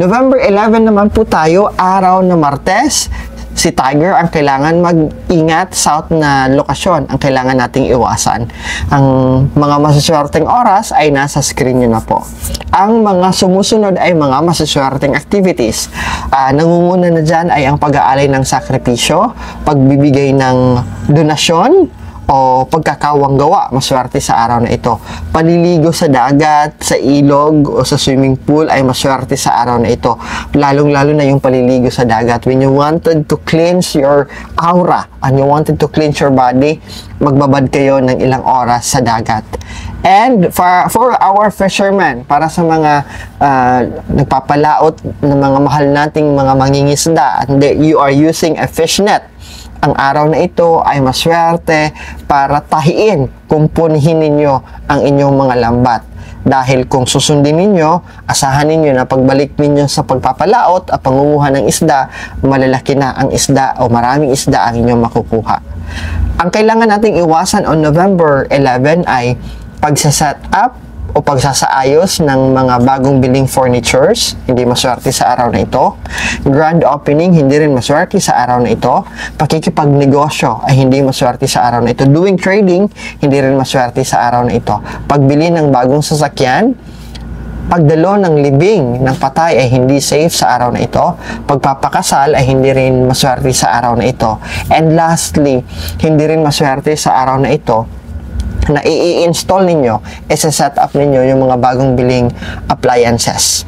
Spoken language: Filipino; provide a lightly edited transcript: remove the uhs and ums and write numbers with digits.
November 11 naman po tayo, araw na Martes. Si Tiger ang kailangan mag-ingat, south na lokasyon ang kailangan nating iwasan. Ang mga masuswerteng oras ay nasa screen nyo na po. Ang mga sumusunod ay mga masuswerteng activities. Nangunguna na dyan ay ang pag-aalay ng sakripisyo, pagbibigay ng donasyon, o pagkakawang gawa, maswerte sa araw na ito. Paliligo sa dagat, sa ilog, o sa swimming pool ay maswerte sa araw na ito. Lalong-lalo na yung paliligo sa dagat. When you wanted to cleanse your aura, and you wanted to cleanse your body, magbabad kayo ng ilang oras sa dagat. And for our fishermen, para sa mga nagpapalaot ng mga mahal nating mga mangingisda, and you are using a fish net, ang araw na ito ay maswerte para tahiin, kumpunihin ninyo ang inyong mga lambat. Dahil kung susundin ninyo, asahan ninyo na pagbalik ninyo sa pagpapalaot at pangunguha ng isda, malalaki na ang isda o maraming isda ang inyong makukuha. Ang kailangan nating iwasan on November 11 ay pagsaset up o pagsasaayos ng mga bagong biling furnitures, hindi maswerte sa araw na ito. Grand opening, hindi rin maswerte sa araw na ito. Pakikipagnegosyo ay hindi maswerte sa araw na ito. Doing trading, hindi rin maswerte sa araw na ito. Pagbili ng bagong sasakyan, pagdalo ng libing ng patay ay hindi safe sa araw na ito. Pagpapakasal ay hindi rin maswerte sa araw na ito. And lastly, hindi rin maswerte sa araw na ito na i-install ninyo, set up ninyo yung mga bagong biling appliances.